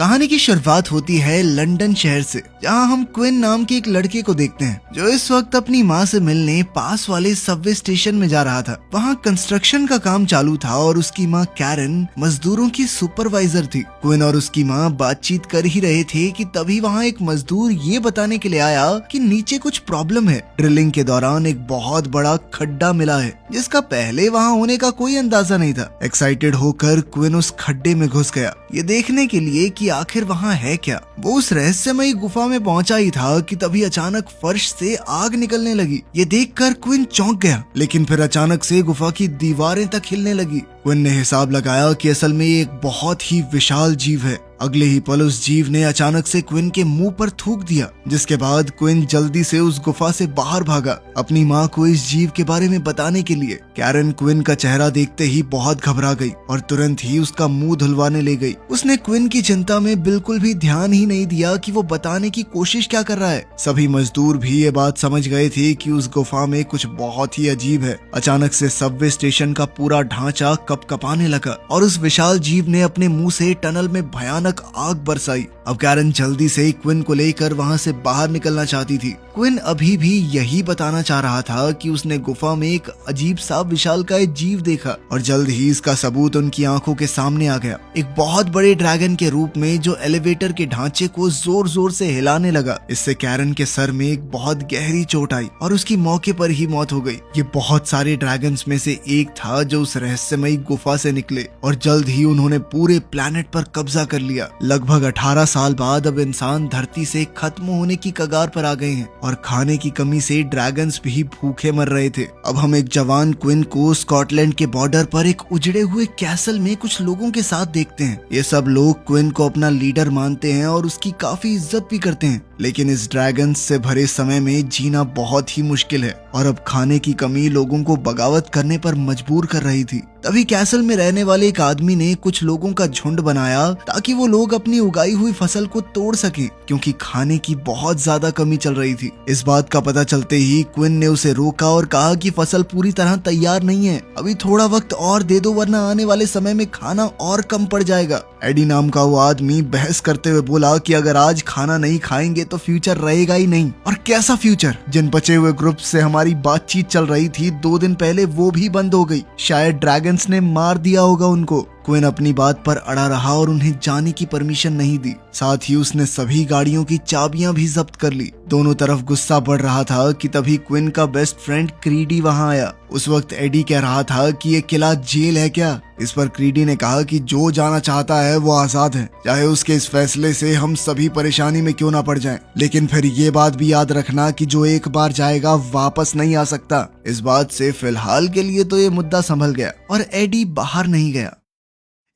कहानी की शुरुआत होती है लंदन शहर से, जहां हम क्विन नाम के एक लड़के को देखते हैं जो इस वक्त अपनी माँ से मिलने पास वाले सबवे स्टेशन में जा रहा था। वहां कंस्ट्रक्शन का काम चालू था और उसकी माँ कैरन मजदूरों की सुपरवाइजर थी। क्विन और उसकी माँ बातचीत कर ही रहे थे कि तभी वहां एक मजदूर ये बताने के लिए आया कि नीचे कुछ प्रॉब्लम है। ड्रिलिंग के दौरान एक बहुत बड़ा खड्डा मिला है जिसका पहले वहां होने का कोई अंदाजा नहीं था। एक्साइटेड होकर क्विन उस खड्डे में घुस गया, ये देखने के लिए कि आखिर वहाँ है क्या। वो उस रहस्यमयी गुफा में पहुंचा ही था कि तभी अचानक फर्श से आग निकलने लगी। ये देखकर क्विन चौंक गया, लेकिन फिर अचानक से गुफा की दीवारें तक हिलने लगी। क्विन ने हिसाब लगाया कि असल में ये एक बहुत ही विशाल जीव है। अगले ही पल उस जीव ने अचानक से क्विन के मुंह पर थूक दिया, जिसके बाद क्विन जल्दी से उस गुफा से बाहर भागा अपनी माँ को इस जीव के बारे में बताने के लिए। कैरन क्विन का चेहरा देखते ही बहुत घबरा गई और तुरंत ही उसका मुंह धुलवाने ले गई। उसने क्विन की चिंता में बिल्कुल भी ध्यान ही नहीं दिया कि वो बताने की कोशिश क्या कर रहा है। सभी मजदूर भी ये बात समझ गए थे कि उस गुफा में कुछ बहुत ही अजीब है। अचानक से सबवे स्टेशन का पूरा ढांचा कपकपाने लगा और उस विशाल जीव ने अपने मुंह से टनल में भयानक आग बरसाई। अब कैरन जल्दी से क्विन को लेकर वहां से बाहर निकलना चाहती थी। क्विन अभी भी यही बताना चाह रहा था कि उसने गुफा में एक अजीब सा विशालकाय जीव देखा और जल्द ही इसका सबूत उनकी आंखों के सामने आ गया। एक बहुत बड़े ड्रैगन के रूप में जो एलिवेटर के ढांचे को जोर जोर से हिलाने लगा। इससे कैरन के सर में एक बहुत गहरी चोट आई और उसकी मौके पर ही मौत हो गई। ये बहुत सारे ड्रैगन्स में से एक था जो उस रहस्यमयी गुफा से निकले और जल्द ही उन्होंने पूरे प्लेनेट पर कब्जा कर लिया। लगभग 18 साल बाद अब इंसान धरती से खत्म होने की कगार पर आ गए हैं और खाने की कमी से ड्रैगन्स भी भूखे मर रहे थे। अब हम एक जवान क्विन को स्कॉटलैंड के बॉर्डर पर एक उजड़े हुए कैसल में कुछ लोगों के साथ देखते हैं। ये सब लोग क्विन को अपना लीडर मानते हैं और उसकी काफी इज्जत भी करते हैं, लेकिन इस ड्रैगन से भरे समय में जीना बहुत ही मुश्किल है और अब खाने की कमी लोगों को बगावत करने पर मजबूर कर रही थी। तभी कैसल में रहने वाले एक आदमी ने कुछ लोगों का झुंड बनाया ताकि वो लोग अपनी उगाई हुई फसल को तोड़ सकें, क्योंकि खाने की बहुत ज्यादा कमी चल रही थी। इस बात का पता चलते ही क्विन ने उसे रोका और कहा कि फसल पूरी तरह तैयार नहीं है, अभी थोड़ा वक्त और दे दो वरना आने वाले समय में खाना और कम पड़ जाएगा। एडी नाम का वो आदमी बहस करते हुए बोला कि अगर आज खाना नहीं खाएंगे तो फ्यूचर रहेगा ही नहीं। और कैसा फ्यूचर? जिन बचे हुए ग्रुप से हमारी बातचीत चल रही थी 2 दिन पहले वो भी बंद हो गई, शायद ड्रैगन्स ने मार दिया होगा उनको। क्विन अपनी बात पर अड़ा रहा और उन्हें जाने की परमिशन नहीं दी। साथ ही उसने सभी गाड़ियों की चाबियां भी जब्त कर ली। दोनों तरफ गुस्सा बढ़ रहा था कि तभी क्विन का बेस्ट फ्रेंड क्रीडी वहां आया। उस वक्त एडी कह रहा था कि ये किला जेल है क्या? इस पर क्रीडी ने कहा कि जो जाना चाहता है वो आजाद है, चाहे उसके इस फैसले से हम सभी परेशानी में क्यों ना पड़ जाएं। लेकिन फिर ये बात भी याद रखना कि जो एक बार जाएगा वापस नहीं आ सकता। इस बात से फिलहाल के लिए तो ये मुद्दा संभल गया और एडी बाहर नहीं गया।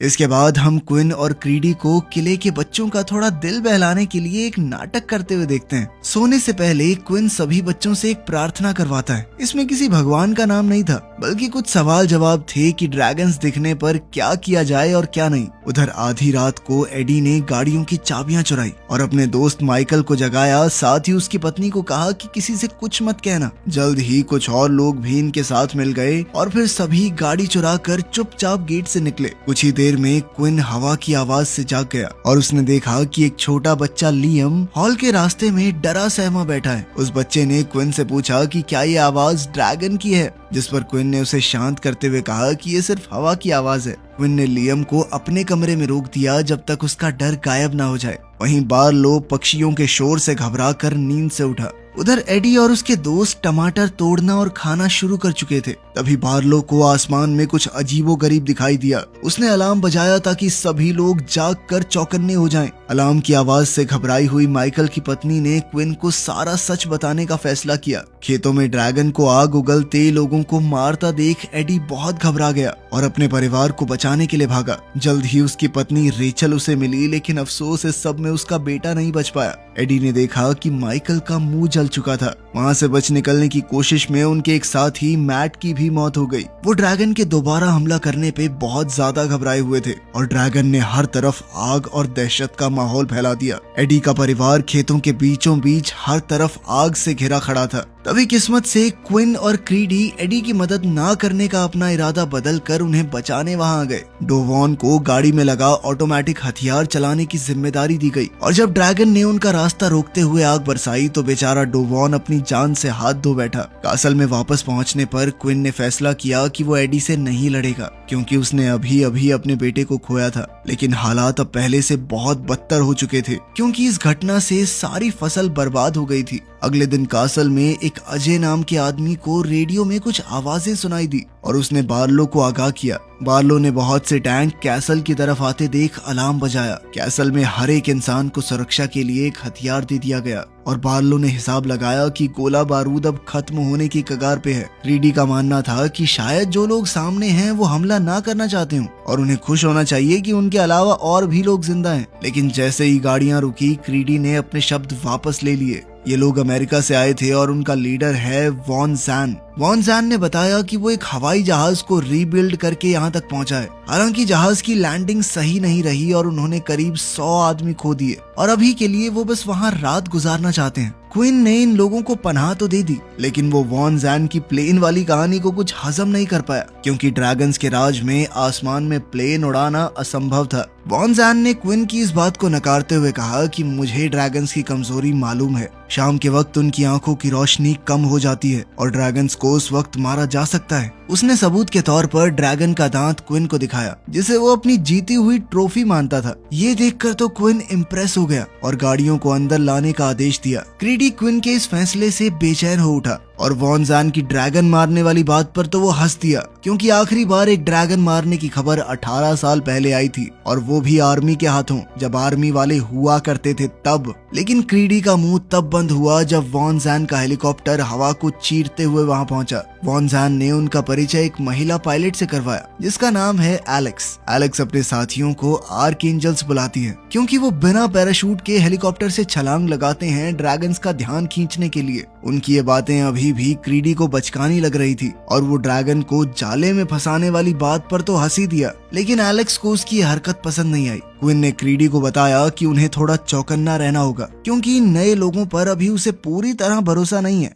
इसके बाद हम क्विन और क्रीडी को किले के बच्चों का थोड़ा दिल बहलाने के लिए एक नाटक करते हुए देखते हैं। सोने से पहले क्विन सभी बच्चों से एक प्रार्थना करवाता है। इसमें किसी भगवान का नाम नहीं था, बल्कि कुछ सवाल जवाब थे कि ड्रैगन्स दिखने पर क्या किया जाए और क्या नहीं। उधर आधी रात को एडी ने गाड़ियों की चाबियां चुराई और अपने दोस्त माइकल को जगाया। साथ ही उसकी पत्नी को कहा कि किसी से कुछ मत कहना। जल्द ही कुछ और लोग भी इनके साथ मिल गए और फिर सभी गाड़ी चुरा कर चुपचाप गेट से निकले। कुछ ही देर में क्विन हवा की आवाज से जाग गया और उसने देखा कि एक छोटा बच्चा लियम हॉल के रास्ते में डरा सहमा बैठा है। उस बच्चे ने क्विन से पूछा कि क्या ये आवाज ड्रैगन की है, जिस पर क्विन ने उसे शांत करते हुए कहा कि ये सिर्फ हवा की आवाज है। क्विन ने लियम को अपने कमरे में रोक दिया जब तक उसका डर गायब ना हो जाए। वहीं बार्लो पक्षियों के शोर से घबराकर नींद से उठा। उधर एडी और उसके दोस्त टमाटर तोड़ना और खाना शुरू कर चुके थे। तभी बार्लो को आसमान में कुछ अजीबोगरीब दिखाई दिया। उसने अलार्म बजाया ताकि सभी लोग जाग कर चौकन्ने हो जाएं। अलार्म की आवाज से घबराई हुई माइकल की पत्नी ने क्विन को सारा सच बताने का फैसला किया। खेतों में ड्रैगन को आग उगलते लोगों को मारता देख एडी बहुत घबरा गया और अपने परिवार को बचाने के लिए भागा। जल्द ही उसकी पत्नी रेचल उसे मिली, लेकिन अफसोस इस सब में उसका बेटा नहीं बच पाया। एडी ने देखा कि माइकल का मुंह जल चुका था। वहाँ से बच निकलने की कोशिश में उनके एक साथी मैट की भी मौत हो गई। वो ड्रैगन के दोबारा हमला करने पे बहुत ज्यादा घबराए हुए थे और ड्रैगन ने हर तरफ आग और दहशत का माहौल फैला दिया। एडी का परिवार खेतों के बीचों बीच हर तरफ आग से घिरा खड़ा था। तभी किस्मत से क्विन और क्रीडी एडी की मदद ना करने का अपना इरादा बदल कर उन्हें बचाने वहां आ गए। डोवॉन को गाड़ी में लगा ऑटोमेटिक हथियार चलाने की जिम्मेदारी दी गई और जब ड्रैगन ने उनका रास्ता रोकते हुए आग बरसाई तो बेचारा डोवॉन अपनी जान से हाथ धो बैठा। कासल में वापस पहुंचने पर क्विन ने फैसला किया कि वो एडी से नहीं लड़ेगा क्योंकि उसने अभी अभी अपने बेटे को खोया था। लेकिन हालात अब पहले से बहुत बदतर हो चुके थे क्योंकि इस घटना से सारी फसल बर्बाद हो गई थी। अगले दिन कासल में एक अजय नाम के आदमी को रेडियो में कुछ आवाजें सुनाई दी और उसने बार्लो को आगाह किया। बार्लो ने बहुत से टैंक कैसल की तरफ आते देख अलार्म बजाया। कैसल में हर एक इंसान को सुरक्षा के लिए एक हथियार दे दिया गया और बार्लो ने हिसाब लगाया कि गोला बारूद अब खत्म होने की कगार पे है। क्रीडी का मानना था कि शायद जो लोग सामने हैं वो हमला ना करना चाहते हों और उन्हें खुश होना चाहिए कि उनके अलावा और भी लोग जिंदा हैं। लेकिन जैसे ही गाड़ियां रुकी क्रीडी ने अपने शब्द वापस ले लिए। ये लोग अमेरिका से आए थे और उनका लीडर है वॉन जैन। वॉन जैन ने बताया कि वो एक हवाई जहाज को रीबिल्ड करके यहाँ तक पहुंचा है। हालांकि जहाज की लैंडिंग सही नहीं रही और उन्होंने करीब 100 आदमी खो दिए और अभी के लिए वो बस वहाँ रात गुजारना चाहते हैं। क्विन ने इन लोगों को पनाह तो दे दी लेकिन वो वॉन जैन की प्लेन वाली कहानी को कुछ हजम नहीं कर पाया क्योंकि ड्रैगन्स के राज में आसमान में प्लेन उड़ाना असंभव था। वॉन जैन ने क्विन की इस बात को नकारते हुए कहा कि मुझे ड्रैगन्स की कमजोरी मालूम है। शाम के वक्त उनकी आंखों की रोशनी कम हो जाती है और ड्रैगन्स को उस वक्त मारा जा सकता है। उसने सबूत के तौर पर ड्रैगन का दांत क्विन को दिखाया जिसे वो अपनी जीती हुई ट्रॉफी मानता था। ये देखकर तो क्विन इम्प्रेस हो गया और गाड़ियों को अंदर लाने का आदेश दिया। क्रीडी क्विन के इस फैसले से बेचैन हो उठा और वॉन जैन की ड्रैगन मारने वाली बात पर तो वो हंस दिया क्योंकि आखिरी बार एक ड्रैगन मारने की खबर 18 साल पहले आई थी और वो भी आर्मी के हाथों, जब आर्मी वाले हुआ करते थे तब। लेकिन क्रीडी का मुंह तब बंद हुआ जब वॉन जैन का हेलीकॉप्टर हवा को चीरते हुए वहां पहुंचा। वॉन जैन ने उनका परिचय एक महिला पायलट से करवाया जिसका नाम है एलेक्स। एलेक्स अपने साथियों को आर्कएंजल्स बुलाती है क्योंकि वो बिना पैराशूट के हेलीकॉप्टर से छलांग लगाते हैं ड्रैगन्स का ध्यान खींचने के लिए। उनकी ये बातें अभी भी क्रीडी को बचकानी लग रही थी और वो ड्रैगन को जाले में फंसाने वाली बात पर तो हंसी दिया लेकिन एलेक्स को उसकी हरकत पसंद नहीं आई। क्विन ने क्रीडी को बताया कि उन्हें थोड़ा चौकन्ना रहना होगा क्योंकि नए लोगों पर अभी उसे पूरी तरह भरोसा नहीं है।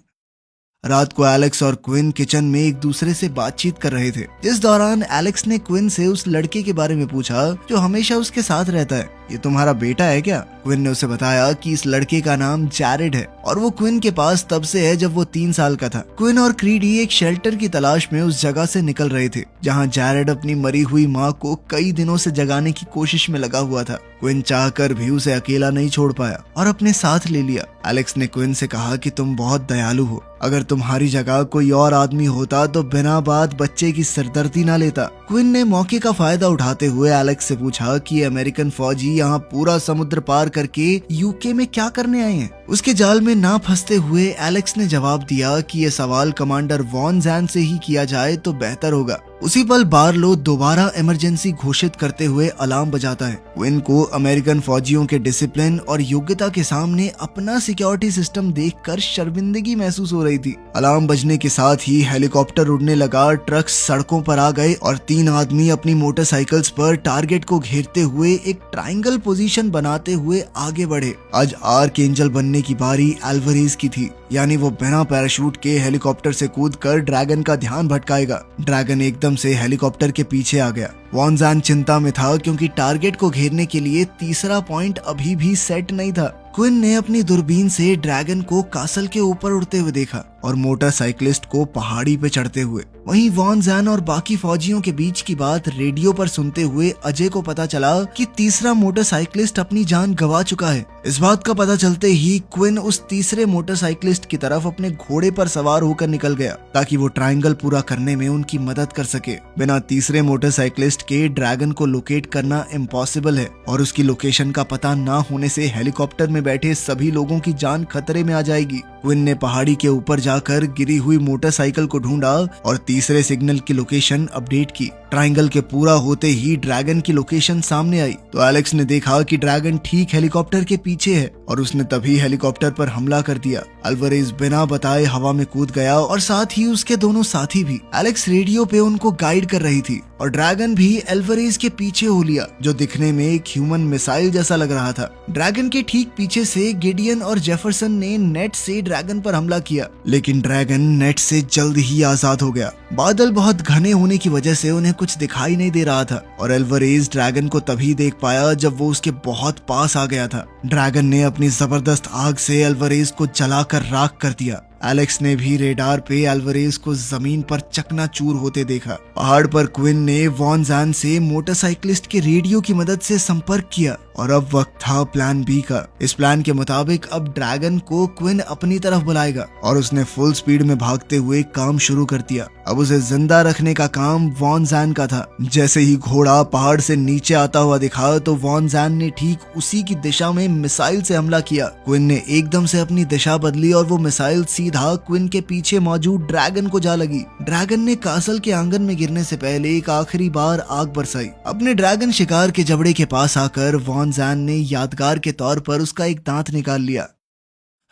रात को एलेक्स और क्विन किचन में एक दूसरे से बातचीत कर रहे थे जिस दौरान एलेक्स ने क्विन से उस लड़के के बारे में पूछा जो हमेशा उसके साथ रहता है। ये तुम्हारा बेटा है क्या? क्विन ने उसे बताया कि इस लड़के का नाम जैरेड है और वो क्विन के पास तब से है जब वो 3 साल का था। क्विन और क्रीडी एक शेल्टर की तलाश में उस जगह से निकल रहे थे जहां जैरेड अपनी मरी हुई माँ को कई दिनों से जगाने की कोशिश में लगा हुआ था। क्विन चाहकर भी उसे अकेला नहीं छोड़ पाया और अपने साथ ले लिया। एलेक्स ने क्विन से कहा कि तुम बहुत दयालु हो, अगर तुम्हारी जगह कोई और आदमी होता तो बिना बात बच्चे की सिरदर्दी ना लेता। क्विन ने मौके का फायदा उठाते हुए एलेक्स से पूछा कि अमेरिकन फौजी यहाँ पूरा समुद्र पार करके यूके में क्या करने आए हैं। उसके जाल में ना फंसते हुए एलेक्स ने जवाब दिया कि यह सवाल कमांडर वॉन जैन से ही किया जाए तो बेहतर होगा। उसी पल बार्लो दोबारा इमरजेंसी घोषित करते हुए अलार्म बजाता है। क्विन को अमेरिकन फौजियों के डिसिप्लिन और योग्यता के सामने अपना सिक्योरिटी सिस्टम देखकर शर्मिंदगी महसूस हो रही थी। अलार्म बजने के साथ ही हेलीकॉप्टर उड़ने लगा, ट्रक सड़कों पर आ गए और 3 आदमी अपनी मोटरसाइकिल्स पर टारगेट को घेरते हुए एक ट्रायंगल पोजीशन बनाते हुए आगे बढ़े। आज आर्कएंजल बनने की बारी एल्वरेज की थी, यानी वो बिना पैराशूट के हेलीकॉप्टर से कूदकर ड्रैगन का ध्यान भटकाएगा। ड्रैगन एकदम से हेलीकॉप्टर के पीछे आ गया। वॉन जैन चिंता में था क्योंकि टारगेट को घेरने के लिए तीसरा पॉइंट अभी भी सेट नहीं था। क्विन ने अपनी दूरबीन से ड्रैगन को कासल के ऊपर उड़ते हुए देखा और मोटरसाइकिलिस्ट को पहाड़ी पे चढ़ते हुए। वहीं वॉन जैन और बाकी फौजियों के बीच की बात रेडियो पर सुनते हुए अजय को पता चला कि तीसरा मोटरसाइकिलिस्ट अपनी जान गंवा चुका है। इस बात का पता चलते ही क्विन उस तीसरे मोटरसाइकिलिस्ट की तरफ अपने घोड़े पर सवार होकर निकल गया ताकि वो ट्रायंगल पूरा करने में उनकी मदद कर सके। बिना तीसरे मोटरसाइकिलिस्ट के ड्रैगन को लोकेट करना इम्पॉसिबल है और उसकी लोकेशन का पता ना होने से हेलीकॉप्टर में बैठे सभी लोगों की जान खतरे में आ जाएगी। क्विन ने पहाड़ी के ऊपर जाकर गिरी हुई मोटरसाइकिल को ढूंढा और तीसरे सिग्नल की लोकेशन अपडेट की। ट्रायंगल के पूरा होते ही ड्रैगन की लोकेशन सामने आई तो एलेक्स ने देखा कि ड्रैगन ठीक हेलीकॉप्टर के पीछे है और उसने तभी हेलीकॉप्टर पर हमला कर दिया। अल्वारेज बिना बताए हवा में कूद गया और साथ ही उसके दोनों साथी भी। एलेक्स रेडियो पे उनको गाइड कर रही थी और ड्रैगन भी अल्वारेज के पीछे हो लिया, जो दिखने में एक ह्यूमन मिसाइल जैसा लग रहा था। ड्रैगन के ठीक पीछे से गिडियन और जेफरसन ने नेट से ड्रैगन पर हमला किया, लेकिन ड्रैगन नेट से जल्द ही आजाद हो गया। बादल बहुत घने होने की वजह से उन्हें कुछ दिखाई नहीं दे रहा था और अल्वारेज ड्रैगन को तभी देख पाया जब वो उसके बहुत पास आ गया था। ड्रैगन ने अपनी जबरदस्त आग से अल्वारेज को जलाकर राख कर दिया। एलेक्स ने भी रेडार पे अल्वारेज को जमीन पर चकनाचूर होते देखा। पहाड़ पर क्विन ने वॉन जैन से मोटरसाइकिलिस्ट के रेडियो की मदद से संपर्क किया और अब वक्त था प्लान बी का। इस प्लान के मुताबिक अब ड्रैगन को क्विन अपनी तरफ बुलाएगा और उसने फुल स्पीड में भागते हुए काम शुरू कर दिया। अब उसे जिंदा रखने का काम वॉन जैन का था। जैसे ही घोड़ा पहाड़ से नीचे आता हुआ दिखा तो वॉन जैन ने ठीक उसी की दिशा में मिसाइल से हमला किया। क्विन ने एकदम से अपनी दिशा बदली और वो मिसाइल सीधा क्विन के पीछे मौजूद ड्रैगन को जा लगी। ड्रैगन ने कासल के आंगन में गिरने से पहले एक आखिरी बार आग बरसाई। अपने ड्रैगन शिकार के जबड़े के पास आकर वॉन जैन ने यादगार के तौर पर उसका एक दांत निकाल लिया।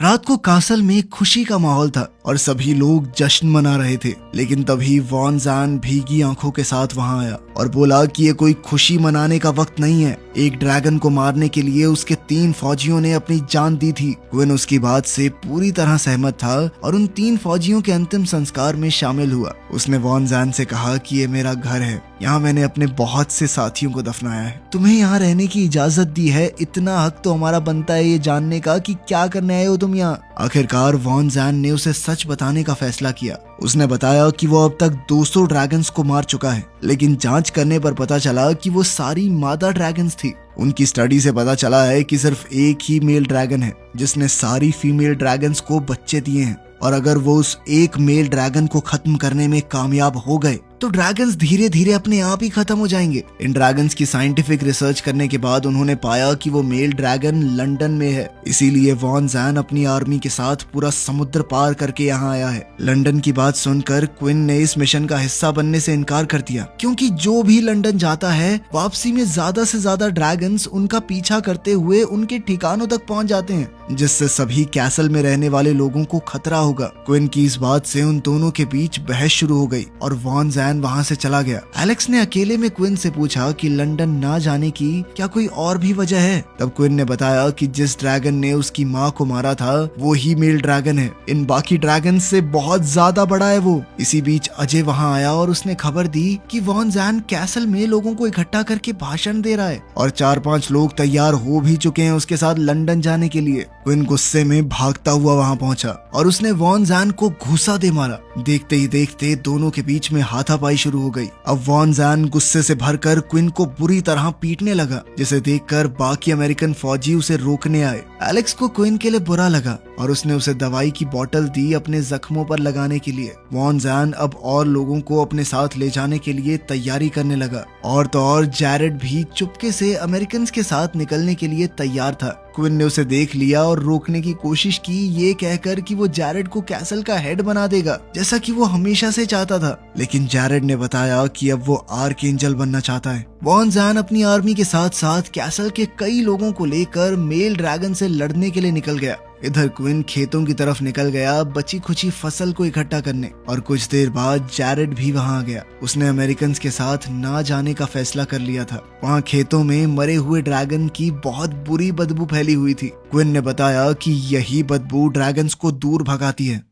रात को कासल में खुशी का माहौल था और सभी लोग जश्न मना रहे थे, लेकिन तभी वॉन जैन भीगी आंखों के साथ वहां आया और बोला कि ये कोई खुशी मनाने का वक्त नहीं है। एक ड्रैगन को मारने के लिए उसके 3 फौजियों ने अपनी जान दी थी। क्विन उसकी बात से पूरी तरह सहमत था और उन 3 फौजियों के अंतिम संस्कार में शामिल हुआ। उसने वॉन जैन से कहा कि ये मेरा घर है, यहाँ मैंने अपने बहुत से साथियों को दफनाया है। तुम्हें यहाँ रहने की इजाजत दी है, इतना हक तो हमारा बनता है ये जानने का कि क्या करने आए हो तुम यहाँ। आखिरकार वॉन जैन ने उसे सच बताने का फैसला किया। उसने बताया कि वो अब तक 200 ड्रैगन्स को मार चुका है, लेकिन जांच करने पर पता चला कि वो सारी मादा ड्रैगन्स थी। उनकी स्टडी से पता चला है कि सिर्फ एक ही मेल ड्रैगन है जिसने सारी फीमेल ड्रैगन्स को बच्चे दिए हैं और अगर वो उस एक मेल ड्रैगन को खत्म करने में कामयाब हो गए तो ड्रैगन्स धीरे धीरे अपने आप ही खत्म हो जाएंगे। इन ड्रैगन्स की साइंटिफिक रिसर्च करने के बाद उन्होंने पाया कि वो मेल ड्रैगन लंदन में है, इसीलिए वॉन जैन अपनी आर्मी के साथ पूरा समुद्र पार करके यहाँ आया है। लंदन की बात सुनकर क्विन ने इस मिशन का हिस्सा बनने से इनकार कर दिया, क्योंकि जो भी लंदन जाता है वापसी में ज्यादा से ज्यादा ड्रैगन्स उनका पीछा करते हुए उनके ठिकानों तक पहुँच जाते हैं, जिससे सभी कैसल में रहने वाले लोगों को खतरा होगा। क्विन की इस बात से उन दोनों के बीच बहस शुरू हो गई और वॉन जैन वहां से चला गया। एलेक्स ने अकेले में क्विन से पूछा कि लंदन ना जाने की क्या कोई और भी वजह है। तब क्विन ने बताया कि जिस ड्रैगन ने उसकी माँ को मारा था वो ही मेल ड्रैगन है, इन बाकी ड्रैगन से बहुत ज्यादा बड़ा है वो। इसी बीच अजय वहां आया और उसने खबर दी कि वॉन जैन कैसल में लोगों को इकट्ठा करके भाषण दे रहा है और 4-5 लोग तैयार हो भी चुके हैं उसके साथ लंदन जाने के लिए। क्विन गुस्से में भागता हुआ वहां पहुंचा और उसने वॉन जैन को घूसा दे मारा। देखते ही देखते दोनों के बीच में हाथापाई शुरू हो गई। अब वॉन जैन गुस्से से भरकर क्विन को बुरी तरह पीटने लगा, जिसे देखकर बाकी अमेरिकन फौजी उसे रोकने आए। एलेक्स को क्विन के लिए बुरा लगा और उसने उसे दवाई की बोतल दी अपने जख्मों पर लगाने के लिए। वॉन जैन अब और लोगों को अपने साथ ले जाने के लिए तैयारी करने लगा और तो और जैरेड भी चुपके से अमेरिकन के साथ निकलने के लिए तैयार था। क्विन ने उसे देख लिया और रोकने की कोशिश की, ये कहकर कि वो जैरेड को कैसल का हेड बना देगा, जैसा कि वो हमेशा से चाहता था। लेकिन जैरेड ने बताया कि अब वो आर्कएंजल बनना चाहता है। वॉन जैन अपनी आर्मी के साथ साथ कैसल के कई लोगों को लेकर मेल ड्रैगन से लड़ने के लिए निकल गया। इधर क्विन खेतों की तरफ निकल गया बची खुची फसल को इकट्ठा करने और कुछ देर बाद जैरेड भी वहां आ गया। उसने अमेरिकन के साथ ना जाने का फैसला कर लिया था। वहां खेतों में मरे हुए ड्रैगन की बहुत बुरी बदबू फैली हुई थी। क्विन ने बताया कि यही बदबू ड्रैगन्स को दूर भगाती है।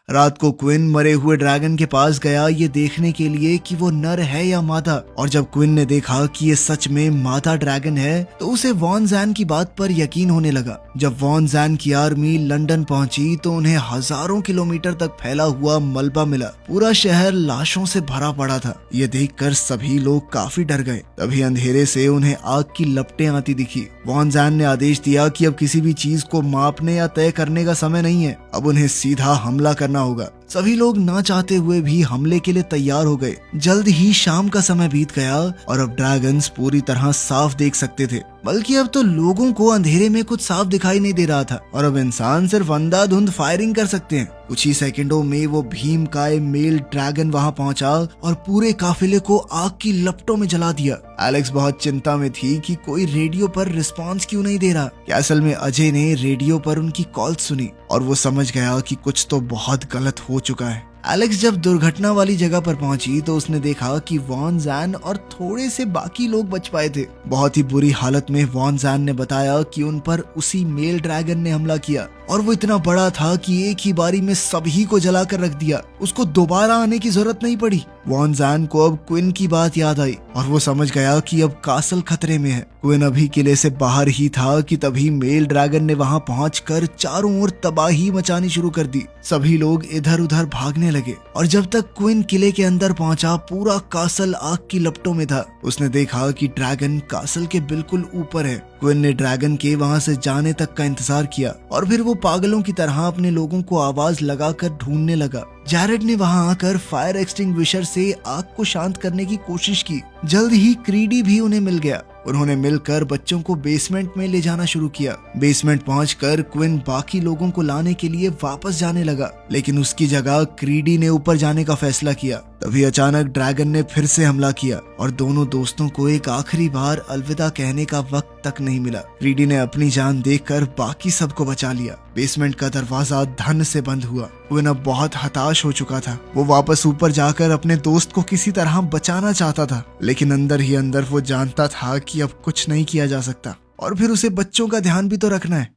रात को क्विन मरे हुए ड्रैगन के पास गया ये देखने के लिए कि वो नर है या मादा, और जब क्विन ने देखा कि ये सच में मादा ड्रैगन है तो उसे वॉन जैन की बात पर यकीन होने लगा। जब वॉन जैन की आर्मी लंदन पहुंची तो उन्हें हजारों किलोमीटर तक फैला हुआ मलबा मिला। पूरा शहर लाशों से भरा पड़ा था। ये देखकर सभी लोग काफी डर गए। तभी अंधेरे से उन्हें आग की लपटें आती दिखी। वॉन जैन ने आदेश दिया कि अब किसी भी चीज को मापने या तय करने का समय नहीं है, अब उन्हें सीधा हमला करना होगा। सभी लोग ना चाहते हुए भी हमले के लिए तैयार हो गए। जल्द ही शाम का समय बीत गया और अब ड्रैगन्स पूरी तरह साफ देख सकते थे, बल्कि अब तो लोगों को अंधेरे में कुछ साफ दिखाई नहीं दे रहा था और अब इंसान सिर्फ अंधाधुंध फायरिंग कर सकते हैं। कुछ ही सेकंडों में वो भीमकाय मेल ड्रैगन वहां पहुंचा और पूरे काफिले को आग की लपटों में जला दिया। एलेक्स बहुत चिंता में थी कि कोई रेडियो पर रिस्पांस क्यों नहीं दे रहा। कैसल में अजय ने रेडियो पर उनकी कॉल सुनी और वो समझ गया कि कुछ तो बहुत गलत हो चुका है। एलेक्स जब दुर्घटना वाली जगह पर पहुंची तो उसने देखा कि वॉन जैन और थोड़े से बाकी लोग बच पाए थे। बहुत ही बुरी हालत में वॉन जैन ने बताया कि उन पर उसी मेल ड्रैगन ने हमला किया और वो इतना बड़ा था कि एक ही बारी में सभी को जलाकर रख दिया। उसको दोबारा आने की जरूरत नहीं पड़ी। वॉन जैन को अब क्विन की बात याद आई और वो समझ गया कि अब कासल खतरे में है। क्विन अभी किले से बाहर ही था कि तभी मेल ड्रैगन ने वहां पहुंचकर चारों ओर तबाही मचानी शुरू कर दी। सभी लोग इधर उधर भागने लगे और जब तक क्विन किले के अंदर पहुंचा पूरा कासल आग की लपटों में था। उसने देखा कि ड्रैगन कासल के बिल्कुल ऊपर है। क्विन ने ड्रैगन के वहां से जाने तक का इंतजार किया और फिर वो पागलों की तरह अपने लोगों को आवाज लगाकर ढूंढने लगा। जैरेड ने वहां आकर फायर एक्सटिंग्विशर से आग को शांत करने की कोशिश की। जल्द ही क्रीडी भी उन्हें मिल गया। उन्होंने मिलकर बच्चों को बेसमेंट में ले जाना शुरू किया। बेसमेंट पहुंचकर क्विन बाकी लोगों को लाने के लिए वापस जाने लगा, लेकिन उसकी जगह क्रीडी ने ऊपर जाने का फैसला किया। तभी अचानक ड्रैगन ने फिर से हमला किया और दोनों दोस्तों को एक आखिरी बार अलविदा कहने का वक्त तक नहीं मिला। क्रीडी ने अपनी जान देखकर बाकी सबको बचा लिया। बेसमेंट का दरवाजा धन से बंद हुआ। क्विन अब बहुत हताश हो चुका था। वो वापस ऊपर जाकर अपने दोस्त को किसी तरह बचाना चाहता था, लेकिन अंदर ही अंदर वो जानता था कि अब कुछ नहीं किया जा सकता और फिर उसे बच्चों का ध्यान भी तो रखना है।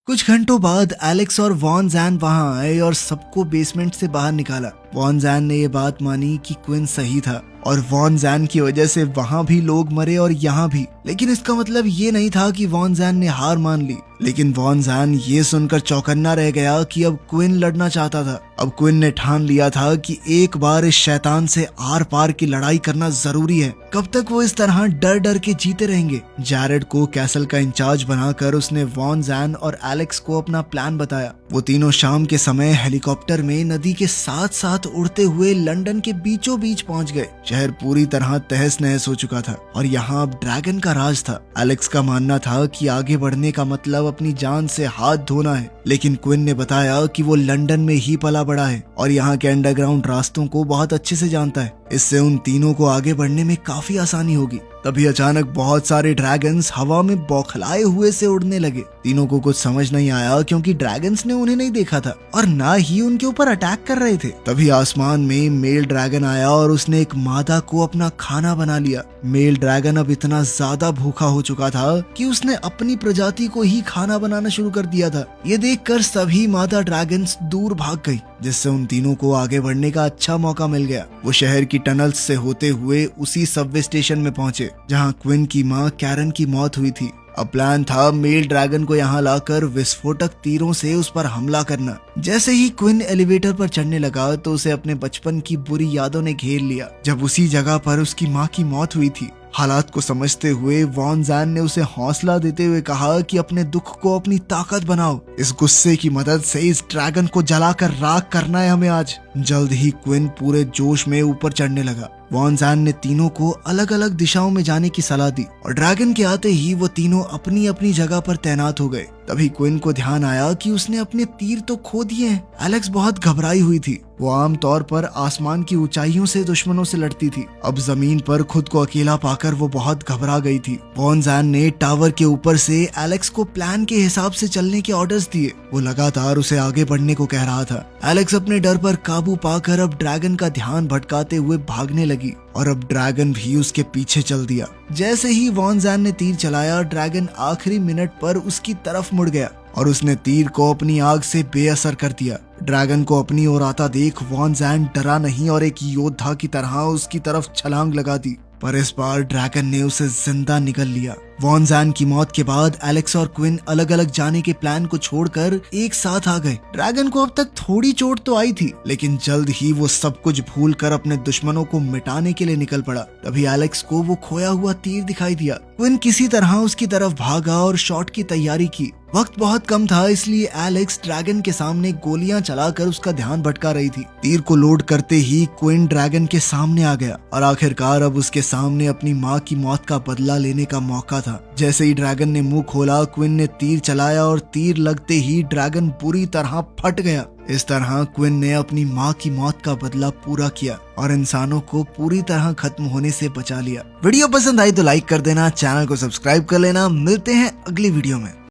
कुछ घंटों बाद एलेक्स और वॉन जैन वहां आए और सबको बेसमेंट से बाहर निकाला। वॉन जैन ने ये बात मानी कि क्विन सही था और वॉन जैन की वजह से वहां भी लोग मरे और यहाँ भी, लेकिन इसका मतलब ये नहीं था कि वॉन जैन ने हार मान ली। लेकिन वॉन जैन ये सुनकर चौकन्ना रह गया कि अब क्विन लड़ना चाहता था। अब क्विन ने ठान लिया था कि एक बार इस शैतान से आर पार की लड़ाई करना जरूरी है। कब तक वो इस तरह डर डर के जीते रहेंगे। जैरेड को कैसल का इंचार्ज बनाकर उसने वॉन जैन और एलेक्स को अपना प्लान बताया। वो तीनों शाम के समय हेलीकॉप्टर में नदी के साथ साथ उड़ते हुए लंदन के बीचों बीच पहुंच गए। शहर पूरी तरह तहस नहस हो चुका था और यहाँ अब ड्रैगन का राज था। एलेक्स का मानना था कि आगे बढ़ने का मतलब अपनी जान से हाथ धोना है, लेकिन क्विन ने बताया कि वो लंदन में ही पला बड़ा है और यहाँ के अंडरग्राउंड रास्तों को बहुत अच्छे से जानता है। इससे उन तीनों को आगे बढ़ने में काफी आसानी होगी। तभी अचानक बहुत सारे ड्रैगन्स हवा में बौखलाए हुए से उड़ने लगे। तीनों को कुछ समझ नहीं आया क्योंकि ड्रैगन्स ने उन्हें नहीं देखा था और ना ही उनके ऊपर अटैक कर रहे थे। तभी आसमान में मेल ड्रैगन आया और उसने एक मादा को अपना खाना बना लिया। मेल ड्रैगन अब इतना ज्यादा भूखा हो चुका था कि उसने अपनी प्रजाति को ही खाना बनाना शुरू कर दिया था। ये देखकर सभी मादा ड्रैगन्स दूर भाग गई, जिससे उन तीनों को आगे बढ़ने का अच्छा मौका मिल गया। वो शहर की टनल्स से होते हुए उसी सबवे स्टेशन में पहुंचे जहां क्विन की मां कैरन की मौत हुई थी। अब प्लान था मेल ड्रैगन को यहाँ लाकर विस्फोटक तीरों से उस पर हमला करना। जैसे ही क्विन एलिवेटर पर चढ़ने लगा तो उसे अपने बचपन की बुरी यादों ने घेर लिया, जब उसी जगह पर उसकी माँ की मौत हुई थी। हालात को समझते हुए वॉन जैन ने उसे हौसला देते हुए कहा कि अपने दुख को अपनी ताकत बनाओ। इस गुस्से की मदद से इस ड्रैगन को जलाकर राख करना है हमें आज। जल्द ही क्विन पूरे जोश में ऊपर चढ़ने लगा। वॉन जैन ने तीनों को अलग अलग दिशाओं में जाने की सलाह दी और ड्रैगन के आते ही वो तीनों अपनी अपनी जगह पर तैनात हो गए। तभी क्विन को ध्यान आया कि उसने अपने तीर तो खो दिए हैं। एलेक्स बहुत घबराई हुई थी। वो आमतौर पर आसमान की ऊंचाइयों से दुश्मनों से लड़ती थी। अब जमीन पर खुद को अकेला पाकर वो बहुत घबरा गई थी। वॉन जैन ने टावर के ऊपर से एलेक्स को प्लान के हिसाब से चलने के ऑर्डर्स दिए। वो लगातार उसे आगे बढ़ने को कह रहा था। एलेक्स अपने डर पर काबू पाकर अब ड्रैगन का ध्यान भटकाते हुए भागने लगी और अब ड्रैगन भी उसके पीछे चल दिया। जैसे ही वॉन जैन ने तीर चलाया, ड्रैगन आखिरी मिनट पर उसकी तरफ मुड़ गया और उसने तीर को अपनी आग से बेअसर कर दिया। ड्रैगन को अपनी ओर आता देख वॉन जैन डरा नहीं और एक योद्धा की तरह उसकी तरफ छलांग लगा दी, पर इस बार ड्रैगन ने उसे जिंदा निगल लिया। वॉन जैन की मौत के बाद एलेक्स और क्विन अलग अलग जाने के प्लान को छोड़कर एक साथ आ गए। ड्रैगन को अब तक थोड़ी चोट तो आई थी, लेकिन जल्द ही वो सब कुछ भूल कर अपने दुश्मनों को मिटाने के लिए निकल पड़ा। तभी एलेक्स को वो खोया हुआ तीर दिखाई दिया। क्विन किसी तरह उसकी तरफ भागा और शॉट की तैयारी की। वक्त बहुत कम था, इसलिए एलेक्स ड्रैगन के सामने गोलियां चलाकर उसका ध्यान भटका रही थी। तीर को लोड करते ही क्विन ड्रैगन के सामने आ गया और आखिरकार अब उसके सामने अपनी माँ की मौत का बदला लेने का मौका था। जैसे ही ड्रैगन ने मुंह खोला, क्विन ने तीर चलाया और तीर लगते ही ड्रैगन बुरी तरह फट गया। इस तरह क्विन ने अपनी माँ की मौत का बदला पूरा किया और इंसानों को पूरी तरह खत्म होने से बचा लिया। वीडियो पसंद आई तो लाइक कर देना, चैनल को सब्सक्राइब कर लेना। मिलते हैं अगली वीडियो में।